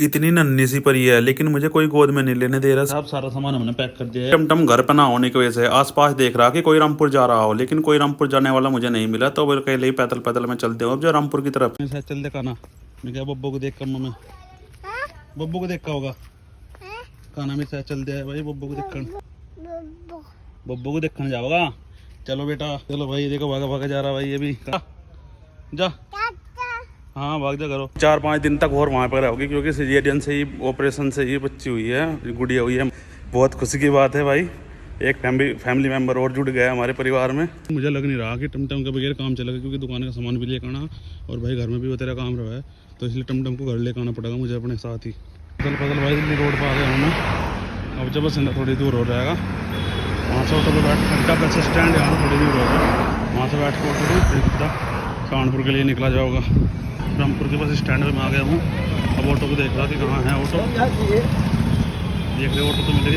इतनी नन्ही सी परी है लेकिन मुझे कोई गोद में नहीं लेने दे रहा। साहब सारा सामान हमने पैक कर दिया है। टमटम घर पर ना होने की वजह से आसपास देख रहा कि कोई रामपुर जा रहा हो, लेकिन कोई रामपुर जाने वाला मुझे नहीं मिला, तो फिर कहीं पैदल पैदल में चलते हो अब जो रामपुर की तरफ। चल देखा ना मैं क्या बब्बू को देख कर मम्मी बब्बू को देखा होगा खाना मेरे साथ चल दिया भाई। बब्बू को देखकर बब्बू को देखने जाओगा। चलो बेटा चलो भाई, देखो भागा भागा जा रहा भाई ये भी। जा हाँ भाग जा करो। 4-5 दिन तक और वहाँ पर रहोगी क्योंकि सिजेरियन से ही ऑपरेशन से ही बच्ची हुई है, गुड़िया हुई है। बहुत खुशी की बात है भाई, एक फैमिली मेम्बर और जुड़ गया हमारे परिवार में। मुझे लग नहीं रहा कि टमटम के बगैर काम चलेगा, क्योंकि दुकान का सामान भी लेकर आना और भाई घर में भी वो तेरा काम रहा है, तो इसलिए टमटम को घर लेकर आना पड़ेगा मुझे अपने साथ ही। पैदल पैदल भाई दिल्ली रोड पर आ गया हूँ मैं। अब जब बस थोड़ी दूर हो जाएगा, वहाँ से ऑटो पर बैठ घंटा बस स्टैंड यहाँ थोड़ी दूर हो जाएगा, वहाँ से बैठ के ऑटो को सीधा कानपुर के लिए निकला जाओगा। रामपुर के बस स्टैंड में आ गया हूँ। अब ऑटो को देख रहा कि कहाँ है ऑटो, देख रहे ऑटो तो मिल रही,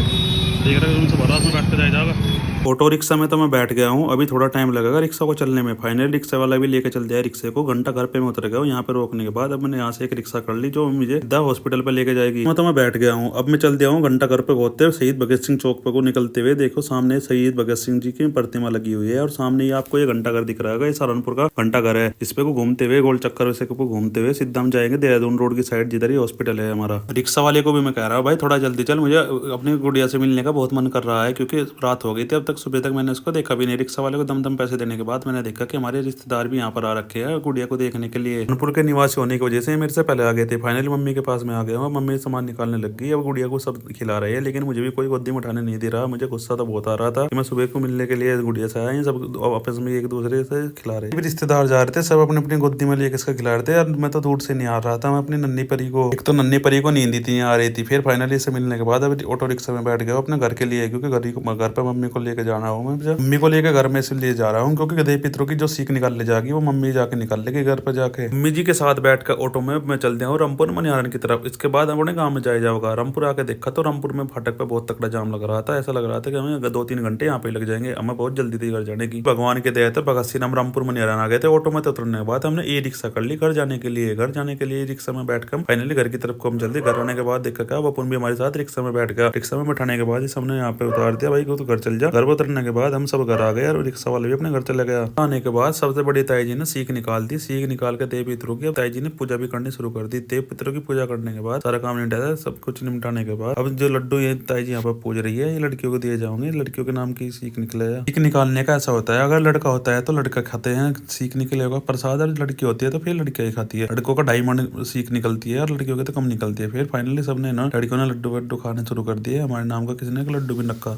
देख रहे उनसे भरा में बैठ कर जाएगा। ऑटो रिक्शा में तो मैं बैठ गया हूँ, अभी थोड़ा टाइम लगेगा रिक्शा को चलने में। फाइनली रिक्शा वाला भी लेके चल दिया रिक्शे को, घंटा घर पे मैं उतर गया हूँ। यहाँ पे रोकने के बाद अब मैंने यहाँ से एक रिक्शा कर ली जो मुझे सीधा हॉस्पिटल पे लेके जाएगी। मैं तो मैं बैठ गया हूँ, अब मैं चल दिया हूँ घंटा घर पे होते हुए शहीद भगत सिंह चौक पे को निकलते हुए। देखो सामने शहीद भगत सिंह जी की प्रतिमा लगी हुई है और सामने ही आपको ये घंटा घर दिख रहा है, ये सहारनपुर का घंटा घर है। इस पे को घूमते हुए गोल चक्कर वैसे को घूमते हुए सीधा हम जाएंगे देहरादून रोड की साइड, जिधर ही हॉस्पिटल है हमारा। रिक्शा वाले को भी मैं कह रहा हूँ भाई थोड़ा जल्दी चल, मुझे अपनी गुड़िया से मिलने का बहुत मन कर रहा है, क्योंकि रात हो गई थी, अब तक सुबह तक मैंने उसको देखा भी नहीं। रिक्शा वाले को दम पैसे देने के बाद मैंने देखा कि हमारे रिश्तेदार भी यहाँ पर आ रखे हैं गुड़िया को देखने के लिए। कानपुर के निवासी होने की वजह से मेरे से पहले आ गए थे। फाइनली मम्मी के पास में आ गया हूँ, मम्मी सामान निकालने लग गई। अब गुड़िया को सब खिला रही है, लेकिन मुझे भी कोई गोदी में उठाने नहीं दे रहा। मुझे गुस्सा तो बहुत आ रहा था कि मैं सुबह को मिलने के लिए गुड़िया से आया, सब आपस में एक दूसरे से खिला रहे। रिश्तेदार जा रहे थे, सब अपनी अपनी गोदी में लेकर इसका खिला रहे थे, और मैं तो दूर से नहीं आ रहा था। मैं अपनी नन्ही परी को, एक तो नन्ही परी को नींद इतनी आ रही थी। फिर फाइनली इससे मिलने के बाद अब ऑटो रिक्शा में बैठ गया अपने घर के लिए, क्योंकि घर पे मम्मी को लेकर जाना हूँ। मैं मम्मी को लेकर घर में इसलिए जा रहा हूँ क्योंकि गधे पितरों की जो सीख निकाल ले जाएगी वो मम्मी जाके निकाल लेगी घर पर जाके। मम्मी जी के साथ बैठकर ऑटो में मैं चल दिया हूँ रामपुर मनिहारन की तरफ। इसके बाद हम अपने गाँव में जाएगा। रामपुर आके देखा तो रामपुर में फाटक पे बहुत तकड़ा जाम लग रहा था। ऐसा लग रहा था कि हमें 2-3 घंटे यहाँ पे लग जाएंगे। हमें बहुत जल्दी थी घर जाने की। भगवान के दया तो भगत सिंह हम रामपुर मनिहारन आ गए थे। ऑटो में तो उतरने के बाद हमने ई रिक्शा कर ली घर जाने के लिए। घर जाने के लिए रिक्शा में बैठकर फाइनली घर की तरफ को हम जल्दी। घर आने के बाद देखा क्या वपुन भी हमारे साथ रिक्शा में बैठ गया। रिक्शा में बैठाने के बाद हमने यहाँ पे उतार दिया, भाई को तो घर चल जा। घर पर उतरने के बाद हम सब घर आ गए और रिक्शा वाले भी अपने घर चले गया। आने के बाद सबसे बड़ी ताई जी ने सीख निकाल दी। सीख निकाल के देव पितरों की ताई जी ने पूजा भी करनी शुरू कर दी। देव पितरों की पूजा करने के बाद सारा काम निपटा था। सब कुछ निपटाने के बाद अब जो लड्डू ये ताई जी यहाँ पर पूज रही है, ये लड़कियों को दिए जाओगे। लड़कियों के नाम की सीख निकले है। सीख निकालने का ऐसा होता है, अगर लड़का होता है तो लड़का खाते हैं, सीख निकलेगा प्रसाद, और लड़की होती है तो फिर लड़कियां ही खाती है। लड़कों का 2.5 मन सीख निकलती है और लड़कियों की तो कम निकलती है। फिर फाइनली सबने ना लड़कियों ने लड्डू वड्डू खाने शुरू कर दिए। हमारे नाम का किसी ने लड्डू भी नक्का।